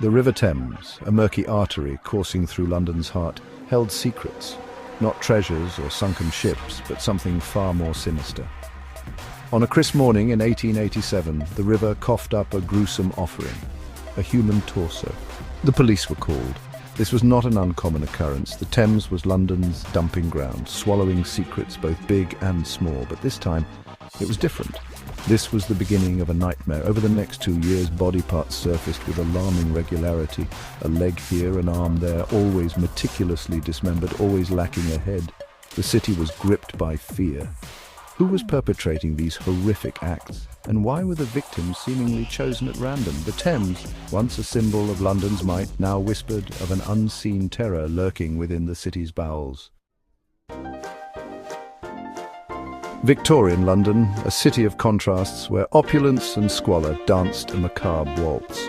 The River Thames, a murky artery coursing through London's heart, held secrets, not treasures or sunken ships, but something far more sinister. On a crisp morning in 1887, the river coughed up a gruesome offering, a human torso. The police were called. This was not an uncommon occurrence. The Thames was London's dumping ground, swallowing secrets both big and small, but this time it was different. This was the beginning of a nightmare. Over the next 2 years, body parts surfaced with alarming regularity. A leg here, an arm there, always meticulously dismembered, always lacking a head. The city was gripped by fear. Who was perpetrating these horrific acts? And why were the victims seemingly chosen at random? The Thames, once a symbol of London's might, now whispered of an unseen terror lurking within the city's bowels. Victorian London, a city of contrasts where opulence and squalor danced a macabre waltz.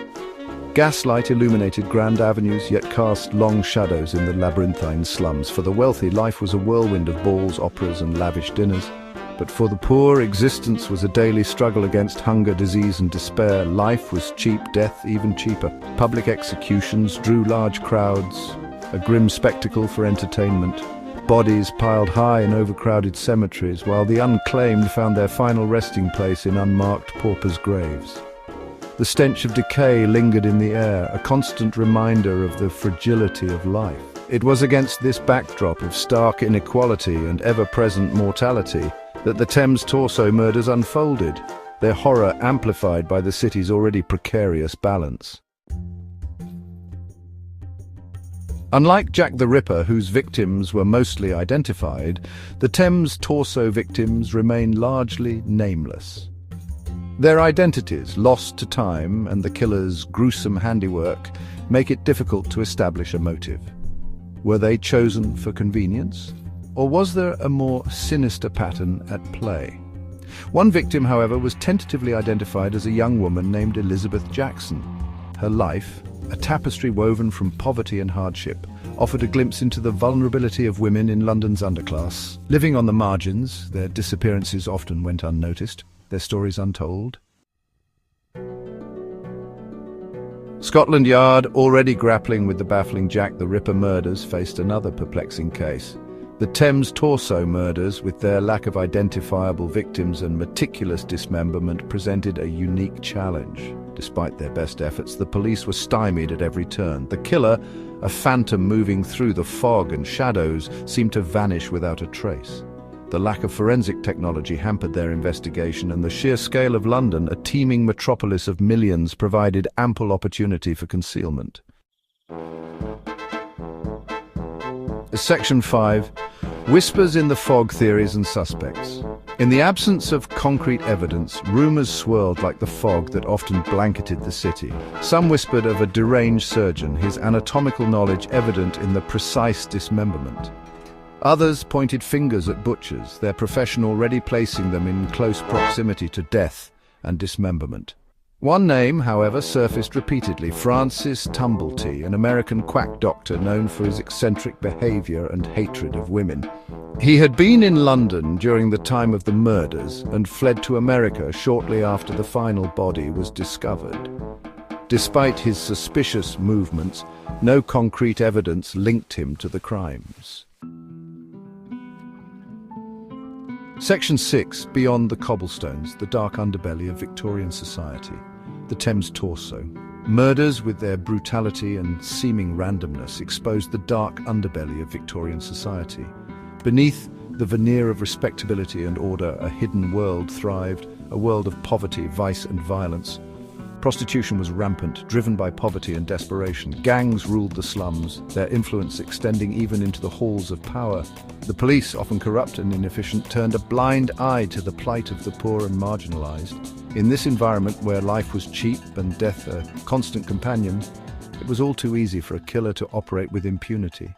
Gaslight illuminated grand avenues, yet cast long shadows in the labyrinthine slums. For the wealthy, life was a whirlwind of balls, operas, and lavish dinners. But for the poor, existence was a daily struggle against hunger, disease, and despair. Life was cheap, death even cheaper. Public executions drew large crowds, a grim spectacle for entertainment. Bodies piled high in overcrowded cemeteries, while the unclaimed found their final resting place in unmarked paupers' graves. The stench of decay lingered in the air, a constant reminder of the fragility of life. It was against this backdrop of stark inequality and ever-present mortality that the Thames Torso murders unfolded, their horror amplified by the city's already precarious balance. Unlike Jack the Ripper, whose victims were mostly identified, the Thames Torso victims remain largely nameless. Their identities, lost to time, and the killer's gruesome handiwork make it difficult to establish a motive. Were they chosen for convenience? Or was there a more sinister pattern at play? One victim, however, was tentatively identified as a young woman named Elizabeth Jackson. Her life, a tapestry woven from poverty and hardship, offered a glimpse into the vulnerability of women in London's underclass. Living on the margins, their disappearances often went unnoticed, their stories untold. Scotland Yard, already grappling with the baffling Jack the Ripper murders, faced another perplexing case. The Thames Torso murders, with their lack of identifiable victims and meticulous dismemberment, presented a unique challenge. Despite their best efforts, the police were stymied at every turn. The killer, a phantom moving through the fog and shadows, seemed to vanish without a trace. The lack of forensic technology hampered their investigation, and the sheer scale of London, a teeming metropolis of millions, provided ample opportunity for concealment. Section 5. Whispers in the fog, theories and suspects. In the absence of concrete evidence, rumours swirled like the fog that often blanketed the city. Some whispered of a deranged surgeon, his anatomical knowledge evident in the precise dismemberment. Others pointed fingers at butchers, their profession already placing them in close proximity to death and dismemberment. One name, however, surfaced repeatedly: Francis Tumblety, an American quack doctor known for his eccentric behaviour and hatred of women. He had been in London during the time of the murders and fled to America shortly after the final body was discovered. Despite his suspicious movements, no concrete evidence linked him to the crimes. Section 6. Beyond the cobblestones, the dark underbelly of Victorian society. The Thames Torso. Murders, with their brutality and seeming randomness, exposed the dark underbelly of Victorian society. Beneath the veneer of respectability and order, a hidden world thrived, a world of poverty, vice and violence. Prostitution was rampant, driven by poverty and desperation. Gangs ruled the slums, their influence extending even into the halls of power. The police, often corrupt and inefficient, turned a blind eye to the plight of the poor and marginalized. In this environment, where life was cheap and death a constant companion, it was all too easy for a killer to operate with impunity.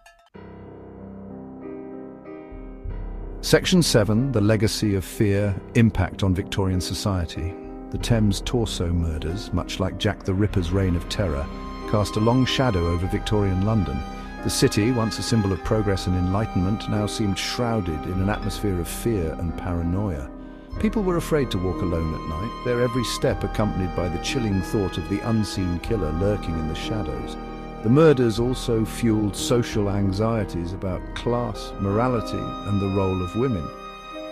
Section 7. The legacy of fear, impact on Victorian society. The Thames Torso murders, much like Jack the Ripper's reign of terror, cast a long shadow over Victorian London. The city, once a symbol of progress and enlightenment, now seemed shrouded in an atmosphere of fear and paranoia. People were afraid to walk alone at night, their every step accompanied by the chilling thought of the unseen killer lurking in the shadows. The murders also fueled social anxieties about class, morality, and the role of women.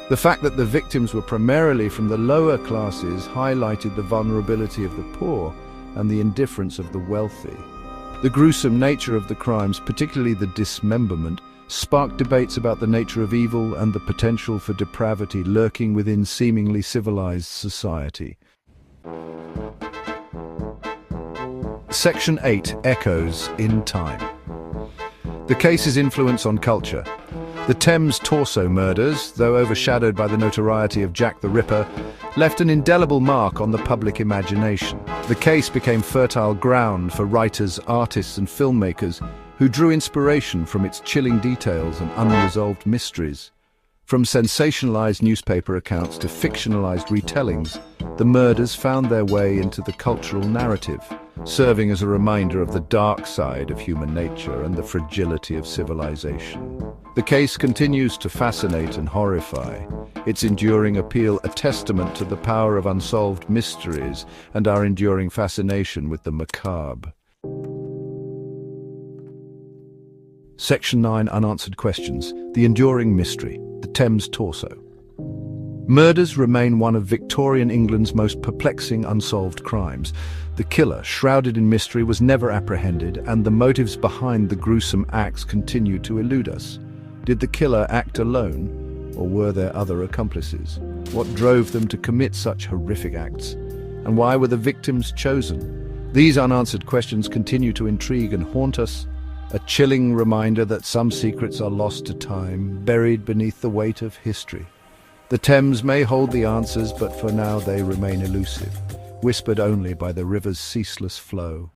The fact that the victims were primarily from the lower classes highlighted the vulnerability of the poor and the indifference of the wealthy. The gruesome nature of the crimes, particularly the dismemberment, sparked debates about the nature of evil and the potential for depravity lurking within seemingly civilized society. Section 8. Echoes in Time. The case's influence on culture. The Thames torso murders, though overshadowed by the notoriety of Jack the Ripper, left an indelible mark on the public imagination. The case became fertile ground for writers, artists, and filmmakers who drew inspiration from its chilling details and unresolved mysteries. From sensationalized newspaper accounts to fictionalized retellings, the murders found their way into the cultural narrative, serving as a reminder of the dark side of human nature and the fragility of civilization. The case continues to fascinate and horrify, its enduring appeal a testament to the power of unsolved mysteries and our enduring fascination with the macabre. Section 9. Unanswered questions. The enduring mystery. The Thames torso. Murders remain one of Victorian England's most perplexing unsolved crimes. The killer, shrouded in mystery, was never apprehended, and the motives behind the gruesome acts continue to elude us. Did the killer act alone, or were there other accomplices? What drove them to commit such horrific acts? And why were the victims chosen? These unanswered questions continue to intrigue and haunt us, a chilling reminder that some secrets are lost to time, buried beneath the weight of history. The Thames may hold the answers, but for now they remain elusive, whispered only by the river's ceaseless flow.